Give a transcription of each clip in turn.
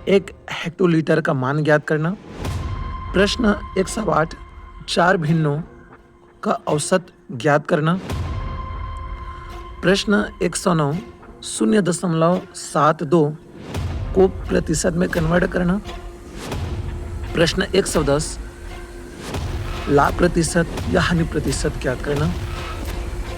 1 hectolitre का मान ज्ञात करना। प्रश्न 108 4 भिन्नों का औसत ज्ञात करना। प्रश्न 109 0.72 को प्रतिशत में कन्वर्ट करना। प्रश्न 110 लाभ प्रतिशत या हानि प्रतिशत ज्ञात करना।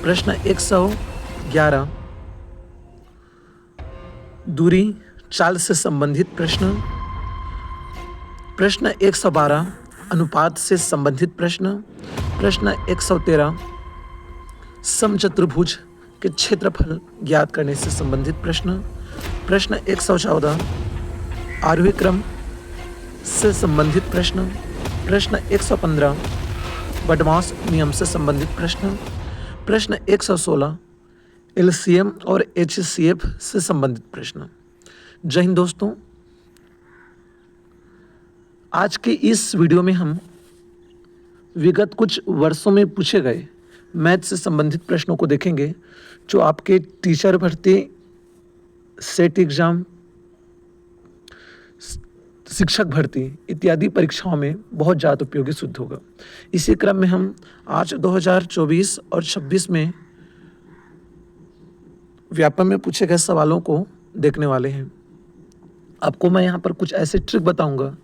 प्रश्न 111 दूरी चाल से संबंधित प्रश्न। प्रश्न 112 अनुपात से संबंधित प्रश्न। प्रश्न 113 समचतुर्भुज के क्षेत्रफल ज्ञात करने से संबंधित प्रश्न। प्रश्न 114 आरोही क्रम से संबंधित प्रश्न। प्रश्न 115 बडमास नियम से संबंधित प्रश्न। प्रश्न 116 एलसीएम और एचसीएफ से संबंधित प्रश्न। जय हिंद दोस्तों, आज के इस वीडियो में हम विगत कुछ वर्षों में पूछे गए मैथ से संबंधित प्रश्नों को देखेंगे जो आपके टीचर भर्ती, सेट एग्जाम, शिक्षक भर्ती इत्यादि परीक्षाओं में बहुत ज़्यादा उपयोगी सिद्ध होगा। इसी क्रम में हम आज 2024 और 26 में व्यापम में पूछे गए सवालों को देखने वाले हैं। आपको मैं यहाँ पर कुछ ऐसे ट्रिक बताऊंगा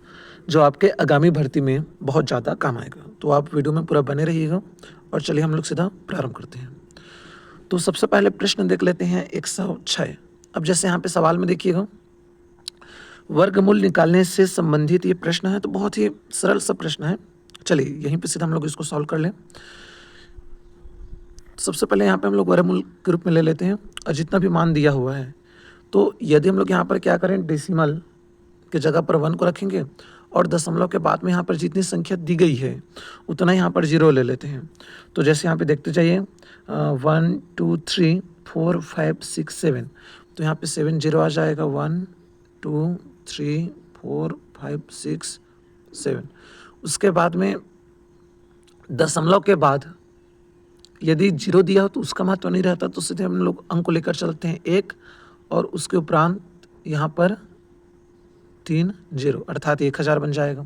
जो आपके आगामी भर्ती में बहुत ज़्यादा काम आएगा। तो आप वीडियो में पूरा बने रहिएगा और चलिए हम लोग सीधा प्रारंभ करते हैं। तो सबसे पहले प्रश्न देख लेते हैं 106। अब जैसे यहाँ पे सवाल में देखिएगा, वर्गमूल निकालने से संबंधित ये प्रश्न है। तो बहुत ही सरल सा प्रश्न है, चलिए यहीं पे सीधा हम लोग इसको सॉल्व कर लें। सबसे पहले यहाँ पे हम लोग वर्गमूल के रूप में ले लेते हैं और जितना भी मान दिया हुआ है, तो यदि हम लोग यहाँ पर क्या करें, डेसिमल के जगह पर 1 को रखेंगे और दशमलव के बाद में यहाँ पर जितनी संख्या दी गई है उतना यहाँ पर 0 ले लेते हैं। तो जैसे यहाँ पे देखते जाइए 1 2 3 4 5 6 7, तो यहाँ पे 7 0 आ जाएगा। 1 2 3 4 5 6 7। उसके बाद में दशमलव के बाद यदि 0 दिया हो तो उसका महत्व नहीं रहता, तो सीधे हम लोग अंक को लेकर चलते हैं 1 और उसके उपरांत यहाँ पर 3 0 अर्थात 1000 बन जाएगा।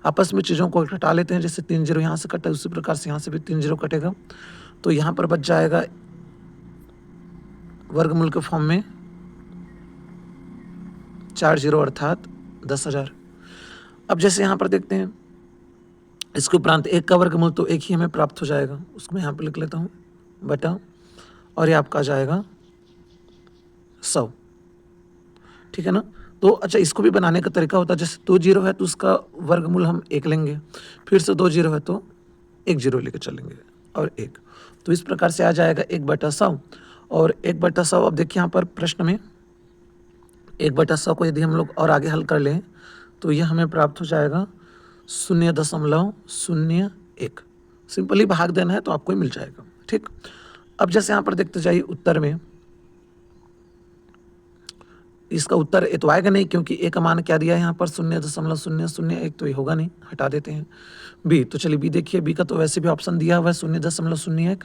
आपस में चीज़ों को घटा लेते हैं, जैसे 3 0 यहाँ से कटा उसी प्रकार से यहाँ से भी 3 0 कटेगा, तो यहाँ पर बच जाएगा वर्गमूल के फॉर्म में 4 0 अर्थात 10,000। अब जैसे यहाँ पर देखते हैं इसके उपरांत 1 का वर्गमूल, तो 1 ही हमें प्राप्त हो जाएगा, उसको मैं यहाँ पर लिख लेता हूँ बटा, और ये आपका आ जाएगा 100। ठीक है ना। तो अच्छा, इसको भी बनाने का तरीका होता है, जैसे 2 0 है तो उसका वर्गमूल हम 1 लेंगे, फिर से 2 0 है तो 1 0 लेकर चलेंगे और 1, तो इस प्रकार से आ जाएगा 1/100। और 1/100 अब देखिए यहाँ पर प्रश्न में 1/100 को यदि हम लोग और आगे हल कर लें तो यह हमें प्राप्त हो जाएगा 0.01। सिंपली भाग देना है तो आपको ही मिल जाएगा। ठीक, अब जैसे यहाँ पर देखते जाइए उत्तर में, इसका उत्तर ए तो आएगा नहीं क्योंकि ए का मान क्या दिया है यहाँ पर 0.001, तो ये होगा नहीं, हटा देते हैं। बी, तो चलिए बी देखिए, बी का तो वैसे भी ऑप्शन दिया हुआ है 0.01,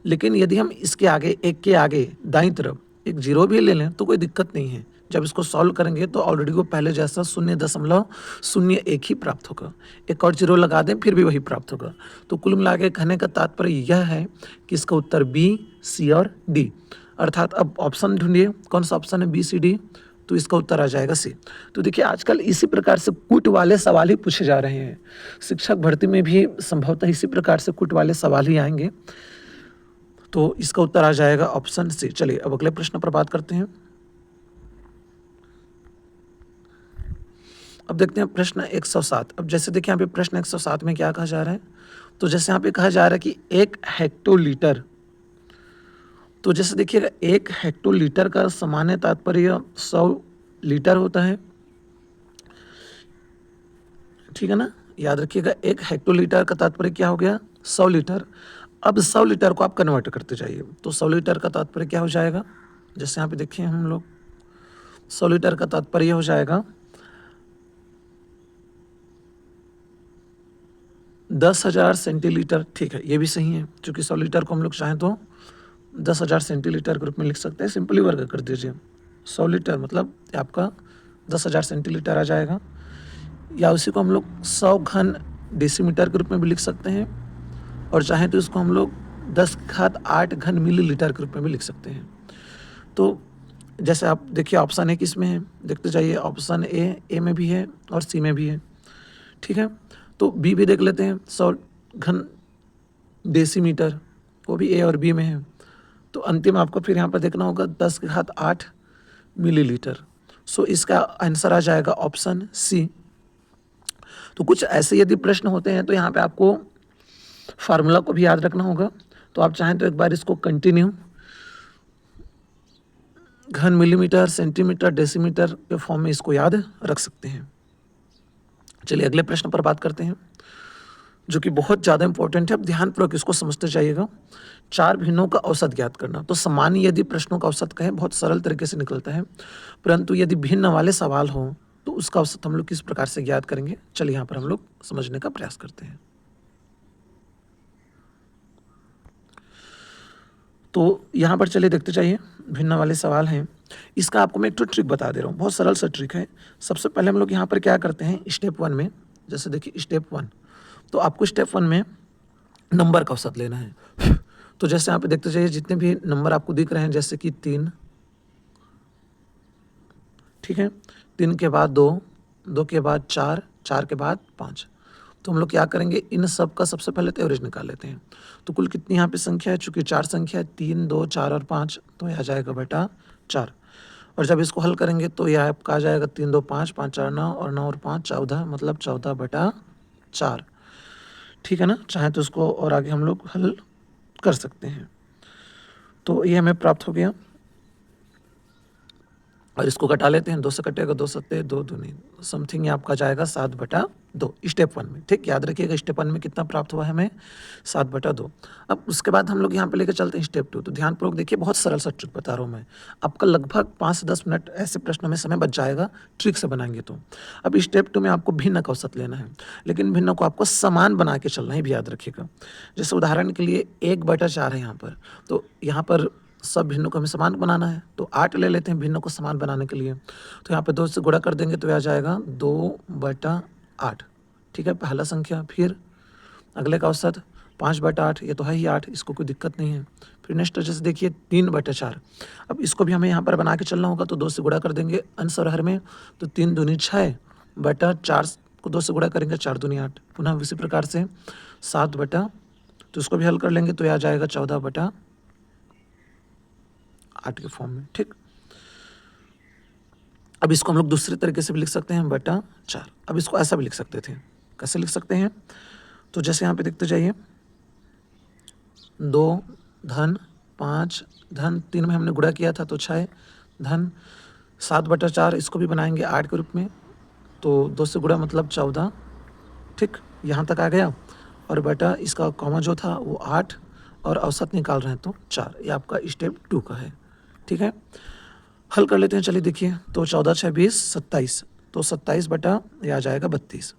लेकिन यदि हम इसके आगे 1 के आगे दाईं तरफ एक 0 भी ले लें तो कोई दिक्कत नहीं है। जब इसको सॉल्व करेंगे तो ऑलरेडी वो पहले जैसा 0.01 ही प्राप्त होगा, एक और 0 लगा दें फिर भी वही प्राप्त होगा। तो कुल मिला के कहने का तात्पर्य यह है कि इसका उत्तर बी, सी और डी, अर्थात अब ऑप्शन ढूंढिए कौन सा ऑप्शन है, बी सी डी, तो इसका उत्तर आ जाएगा सी। तो देखिए आजकल इसी प्रकार से कुट वाले सवाल ही पूछे जा रहे हैं, शिक्षक भर्ती में भी संभवतः इसी प्रकार से कुट वाले सवाल ही आएंगे, तो इसका उत्तर आ जाएगा ऑप्शन सी। चलिए अब अगले प्रश्न पर बात करते हैं। अब देखते हैं प्रश्न 107। अब जैसे देखिए यहाँ पे प्रश्न 107 में क्या कहा जा रहा है, तो जैसे यहाँ पे कहा जा रहा है कि 1 हेक्टोलीटर, तो जैसे देखिएगा 1 हेक्टोलीटर का सामान्य तात्पर्य 100 लीटर होता है। ठीक है ना, याद रखिएगा 1 हेक्टोलीटर का तात्पर्य क्या हो गया, 100 लीटर। अब 100 लीटर को आप कन्वर्ट करते जाइए, तो 100 लीटर का तात्पर्य क्या हो जाएगा, जैसे यहाँ पे देखिए हम लोग 100 लीटर का तात्पर्य हो जाएगा 10,000 सेंटीलीटर। ठीक है, ये भी सही है, क्योंकि 100 लीटर को हम लोग चाहें तो 10,000 सेंटीलीटर के रूप में लिख सकते हैं। सिंपली वर्ग कर दीजिए, 100 लीटर मतलब आपका 10,000 सेंटीलीटर आ जाएगा, या उसी को हम लोग 100 घन डेसीमीटर के रूप में भी लिख सकते हैं, और चाहें तो इसको हम लोग 10⁸ घन मिलीलीटर के रूप में भी लिख सकते हैं। तो जैसे आप देखिए ऑप्शन ए किस में है, देखते जाइए। ऑप्शन ए में भी है और सी में भी है, ठीक है। तो बी भी देख लेते हैं, 100 घन डेसीमीटर, वो भी ए और बी में है। तो अंतिम आपको फिर यहाँ पर देखना होगा 10⁸ मिलीलीटर। सो इसका आंसर आ जाएगा ऑप्शन सी। तो कुछ ऐसे यदि प्रश्न होते हैं तो यहाँ पे आपको फार्मूला को भी याद रखना होगा। तो आप चाहें तो एक बार इसको कंटिन्यू घन मिलीमीटर, सेंटीमीटर, डेसीमीटर के फॉर्म में इसको याद रख सकते हैं। चलिए अगले प्रश्न पर बात करते हैं, जो कि बहुत ज़्यादा इंपॉर्टेंट है। अब ध्यानपूर्वक इसको समझते जाइएगा। 4 भिन्नों का औसत ज्ञात करना। तो सामान्य यदि प्रश्नों का औसत कहें बहुत सरल तरीके से निकलता है, परंतु यदि भिन्न वाले सवाल हो तो उसका औसत हम लोग किस प्रकार से ज्ञात करेंगे, चलिए यहाँ पर हम लोग समझने का प्रयास करते हैं। तो यहाँ पर चलिए देखते जाइए, भिन्न वाले सवाल हैं। इसका आपको मैं एक तो ट्रिक बता दे रहा हूँ, बहुत सरल सा ट्रिक है। सबसे पहले हम लोग यहाँ पर क्या करते हैं, स्टेप 1 में, जैसे देखिए स्टेप 1, तो आपको स्टेप 1 में नंबर का औसत लेना है। तो जैसे यहाँ पे देखते जाइए, जितने भी नंबर आपको दिख रहे हैं, जैसे कि 3, ठीक है, 3 के बाद 2, 2 के बाद 4, 4 के बाद 5। तो हम लोग क्या करेंगे, इन सब का सबसे पहले तो एवरेज निकाल लेते हैं। तो कुल कितनी यहाँ पे संख्या है, चूंकि 4 संख्या है, 3, 2, 4 और 5, तो यह आ जाएगा बटा 4। और जब इसको हल करेंगे तो यह आपका आ जाएगा 3, 2, 5, 5, 4, 9 और 9 और 5 14, मतलब 14/4। ठीक है ना। चाहे तो इसको और आगे हम लोग हल कर सकते हैं। तो ये हमें प्राप्त हो गया, और इसको घटा लेते हैं। 2 से कटेगा, 2 सत्ते 2 दूनी, समथिंग ये आपका जाएगा 7/2 स्टेप 1 में। ठीक, याद रखिएगा स्टेप 1 में कितना प्राप्त हुआ है हमें, 7/2। अब उसके बाद हम लोग यहाँ पे लेकर चलते हैं स्टेप 2। तो ध्यानपूर्वक देखिए, बहुत सरल सा ट्रिक बता रहा हूँ मैं आपका, लगभग 5 से 10 मिनट ऐसे प्रश्नों में समय बच जाएगा ट्रिक से बनाएंगे तो। अब स्टेप 2 में आपको भिन्न का औसत लेना है, लेकिन भिन्न को आपको समान बना के चलना है, भी याद रखिएगा। जैसे उदाहरण के लिए 1/4 है यहाँ पर, तो यहाँ पर सब भिन्नों को हमें समान बनाना है, तो 8 ले लेते हैं भिन्नों को समान बनाने के लिए। तो यहाँ पे 2 से गुणा कर देंगे तो यह आ जाएगा 2/8। ठीक है, पहला संख्या। फिर अगले का औसत 5/8, ये तो है ही 8, इसको कोई दिक्कत नहीं है। फिर नेक्स्ट जैसे देखिए 3/4। अब इसको भी हमें यहाँ पर बना के चलना होगा, तो 2 से गुणा कर देंगे अंश और हर में, तो 3 दूनी 6/4 को 2 से गुणा करेंगे, 4 दूनी 8। पुनः इसी प्रकार से 7 तो इसको भी हल कर लेंगे तो यह आ जाएगा 14/8 के फॉर्म में। ठीक, अब इसको हम लोग दूसरे तरीके से भी लिख सकते हैं, बटा 4। अब इसको ऐसा भी लिख सकते थे, कैसे लिख सकते हैं, तो जैसे यहाँ पे देखते जाइए, 2 धन 5 धन 3 में हमने गुणा किया था तो 6 धन 7/4, इसको भी बनाएंगे 8 के रूप में, तो 2 से गुणा मतलब 14। ठीक, यहाँ तक आ गया, और बटा इसका कॉमा जो था वो 8, और औसत निकाल रहे हैं तो 4। ये आपका स्टेप 2 का है। ठीक है, हल कर लेते हैं। चलिए देखिए, तो 14 6 20 27, तो 27 ये आ जाएगा 32।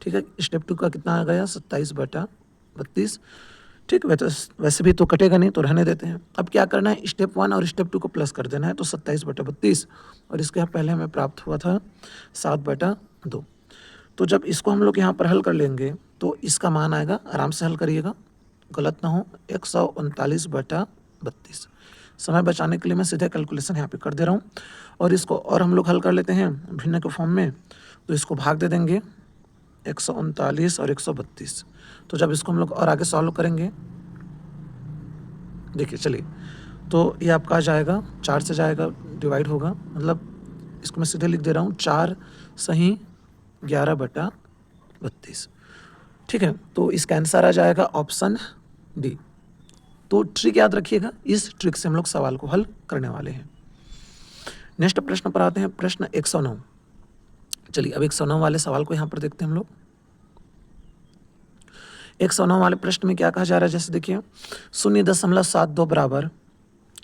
ठीक है, स्टेप 2 का कितना आ गया, 27/32। ठीक, वैसे भी तो कटेगा नहीं, तो रहने देते हैं। अब क्या करना है, स्टेप 1 और स्टेप 2 को प्लस कर देना है, तो 27/32, और इसके पहले हमें प्राप्त हुआ था 7/2। तो जब इसको हम लोग यहाँ पर हल कर लेंगे तो इसका मान आएगा, आराम से हल करिएगा, गलत ना हो, 139/32। समय बचाने के लिए मैं सीधे कैलकुलेशन यहाँ पे कर दे रहा हूँ, और इसको और हम लोग हल कर लेते हैं भिन्न के फॉर्म में। तो इसको भाग दे देंगे, 139 और 132। तो जब इसको हम लोग और आगे सॉल्व करेंगे, देखिए चलिए, तो ये आपका आ जाएगा 4 से जाएगा, डिवाइड होगा, मतलब इसको मैं सीधे लिख दे रहा हूँ, 4 सही 11/32। ठीक है, तो इसका आंसर आ जाएगा ऑप्शन डी। तो ट्रिक याद रखिएगा, इस ट्रिक से हम लोग सवाल को हल करने वाले हैं। नेक्स्ट प्रश्न पर आते हैं, प्रश्न 109। चलिए अब 109 वाले सवाल को यहाँ पर देखते हैं हम लोग। 109 वाले प्रश्न में क्या कहा जा रहा है, जैसे देखिए 0.72 बराबर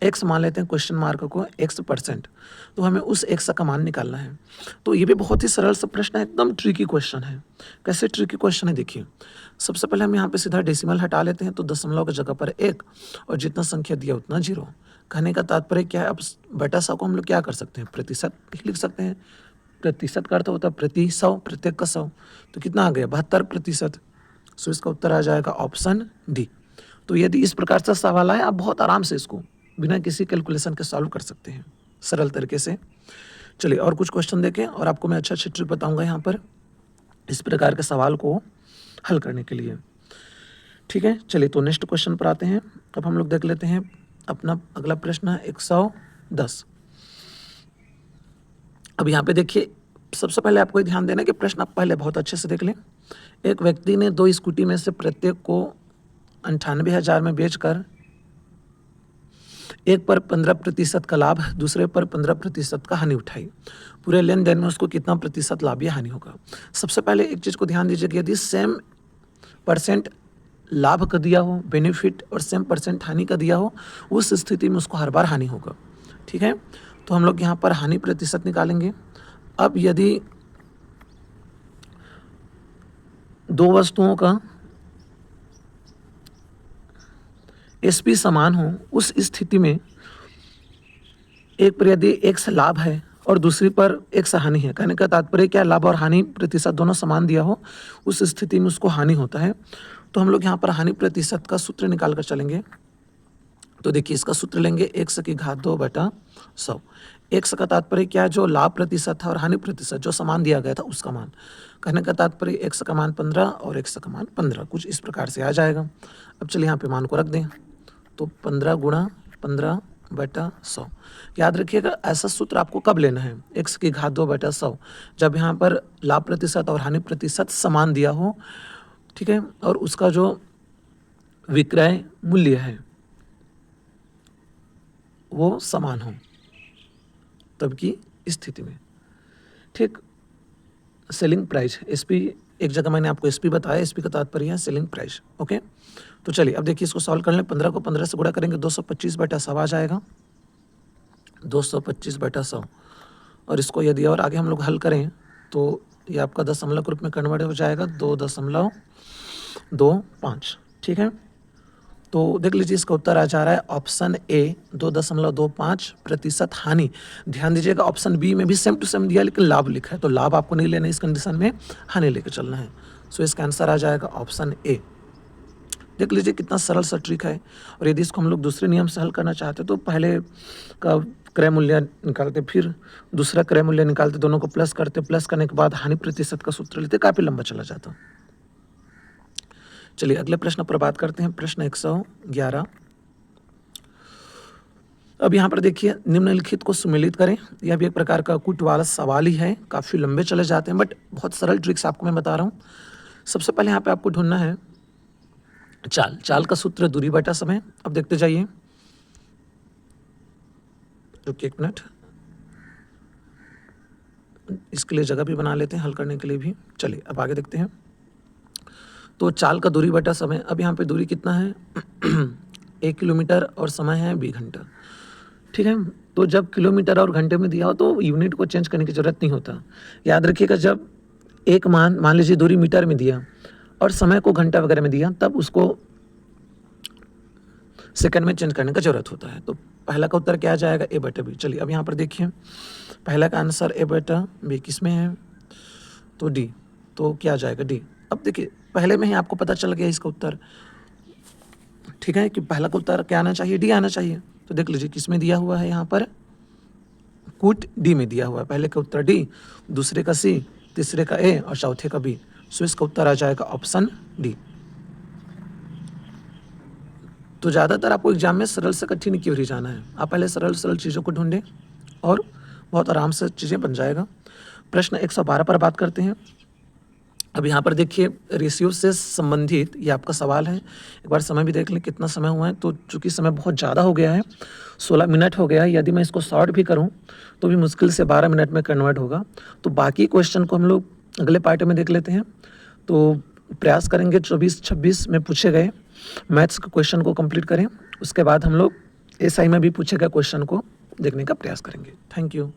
x मान लेते हैं, क्वेश्चन मार्क को x%, तो हमें उस x का मान निकालना है। तो ये भी बहुत ही सरल सा प्रश्न है, एकदम ट्रिकी क्वेश्चन है। कैसे ट्रिकी क्वेश्चन है, देखिए सबसे पहले हम यहाँ पे सीधा डेसिमल हटा लेते हैं, तो दशमलव की जगह पर 1, और जितना संख्या दिया उतना 0। कहने का तात्पर्य क्या है, अब बटा 100 को हम लोग क्या कर सकते हैं, प्रतिशत लिख सकते हैं, प्रतिशत का अर्थ होता है प्रति 100, प्रत्येक का 100, तो कितना आ गया 72%। सो इसका उत्तर आ जाएगा ऑप्शन डी। तो यदि इस प्रकार से सवाल आए आप बहुत आराम से इसको बिना किसी कैलकुलेशन के सॉल्व कर सकते हैं सरल तरीके से। चलिए और कुछ क्वेश्चन देखें और आपको मैं अच्छा ट्रिक बताऊंगा यहाँ पर इस प्रकार के सवाल को हल करने के लिए। ठीक है, चलिए तो नेक्स्ट क्वेश्चन पर आते हैं। अब हम लोग देख लेते हैं अपना अगला प्रश्न है 110। अब यहाँ पे देखिए सबसे पहले आपको ये ध्यान देना है कि प्रश्न आप पहले बहुत अच्छे से देख लें। एक व्यक्ति ने 2 स्कूटी में से प्रत्येक को 98,000 में बेचकर एक पर 15% का लाभ, दूसरे पर 15% का हानि उठाई। पूरे लेन देन में उसको कितना प्रतिशत लाभ या हानि होगा। सबसे पहले एक चीज़ को ध्यान दीजिए कि यदि सेम परसेंट लाभ का दिया हो बेनिफिट और सेम परसेंट हानि का दिया हो, उस स्थिति में उसको हर बार हानि होगा। ठीक है, तो हम लोग यहाँ पर हानि प्रतिशत निकालेंगे। अब यदि 2 वस्तुओं का एसपी समान हो, उस स्थिति में एक पर यदि x लाभ है और दूसरी पर x हानि है, कहने का तात्पर्य क्या, लाभ और हानि प्रतिशत दोनों समान दिया हो, उस स्थिति में उसको हानि होता है। तो हम लोग यहाँ पर हानि प्रतिशत का सूत्र निकाल कर चलेंगे। तो देखिए इसका सूत्र लेंगे x की घात 2/100। x का तात्पर्य क्या, जो लाभ प्रतिशत था और हानि प्रतिशत जो समान दिया गया था उसका मान। कहने का तात्पर्य x का मान 15 और x का मान 15, कुछ इस प्रकार से आ जाएगा। अब चलिए यहाँ पे मान को रख दें, तो 15 गुणा 15/100। याद रखिएगा ऐसा सूत्र आपको कब लेना है, x की घात 2/100, जब यहाँ पर लाभ प्रतिशत और हानि प्रतिशत समान दिया हो। ठीक है, और उसका जो विक्रय मूल्य है वो समान हो तब की स्थिति में। ठीक, सेलिंग प्राइस एसपी, एक जगह मैंने आपको एसपी बताया, एसपी का तात्पर्य है सेलिंग प्राइस। ओके, तो चलिए अब देखिए इसको सॉल्व कर लें। 15 को 15 से गुणा करेंगे 225/100 आ जाएगा, 225/100। और इसको यदि और आगे हम लोग हल करें तो ये आपका दशमलव के रूप में कन्वर्ट हो जाएगा 2.25। ठीक है, तो देख लीजिए इसका उत्तर आ जा रहा है ऑप्शन ए 2.25% हानि। ध्यान दीजिएगा ऑप्शन बी में भी सेम टू सेम दिया लेकिन लाभ लिखा है, तो लाभ आपको नहीं लेना है इस कंडीशन में, हानि लेकर चलना है। सो इसका आंसर आ जाएगा ऑप्शन ए। देख लीजिए कितना सरल सा ट्रिक है। और यदि इसको हम लोग दूसरे नियम से हल करना चाहते तो पहले का क्रय मूल्य निकालते, फिर दूसरा क्रय मूल्य निकालते, दोनों को प्लस करते, प्लस करने के बाद हानि प्रतिशत का सूत्र लेते, काफ़ी लंबा चला जाता। चलिए अगले प्रश्न पर बात करते हैं, प्रश्न 111। अब यहाँ पर देखिए निम्नलिखित को सुमेलित करें। यह भी एक प्रकार का कुट वाला सवाल ही है, काफ़ी लंबे चले जाते हैं बट बहुत सरल ट्रिक्स आपको मैं बता रहा हूँ। सबसे पहले यहाँ पे आपको ढूंढना है चाल। चाल का सूत्र दूरी बटा समय। अब देखते जाइए, रुकिए एक मिनट, इसके लिए जगह भी बना लेते हैं हल करने के लिए भी। चलिए अब आगे देखते हैं। तो चाल का दूरी बटा समय, अब यहाँ पे दूरी कितना है 1 किलोमीटर और समय है 20 घंटा। ठीक है, तो जब किलोमीटर और घंटे में दिया हो तो यूनिट को चेंज करने की जरूरत नहीं होता। याद रखिएगा जब एक मान लीजिए दूरी मीटर में दिया और समय को घंटा वगैरह में दिया तब उसको सेकंड में चेंज करने का जरूरत होता है। तो पहला का उत्तर क्या आ जाएगा, a/b। चलिए अब यहाँ पर देखिए पहला का आंसर a/b किस में है, तो डी, तो क्या आ जाएगा डी। अब देखिए पहले में ही आपको पता चल गया इसका उत्तर। ठीक है, कि पहला का उत्तर क्या आना चाहिए, डी आना चाहिए। तो देख लीजिए किस में दिया हुआ है, यहाँ पर कूट डी में दिया हुआ है। पहले का उत्तर डी, दूसरे का सी, तीसरे का ए और चौथे का बी। सो इसका उत्तर आ जाएगा ऑप्शन डी। तो ज़्यादातर आपको एग्जाम में सरल से कठिन की ओर ही जाना है। आप पहले सरल सरल चीज़ों को ढूंढें और बहुत आराम से चीज़ें बन जाएगा। प्रश्न 112 पर बात करते हैं। अब यहाँ पर देखिए रेशियो से संबंधित ये आपका सवाल है। एक बार समय भी देख लें कितना समय हुआ है। तो चूँकि समय बहुत ज़्यादा हो गया है, 16 मिनट हो गया है, यदि मैं इसको शॉर्ट भी करूँ तो भी मुश्किल से 12 मिनट में कन्वर्ट होगा। तो बाकी क्वेश्चन को हम लोग अगले पार्ट में देख लेते हैं। तो प्रयास करेंगे 24-26 में पूछे गए मैथ्स के क्वेश्चन को कंप्लीट करें। उसके बाद हम लोग एसआई में भी पूछे गए क्वेश्चन को देखने का प्रयास करेंगे। Thank you.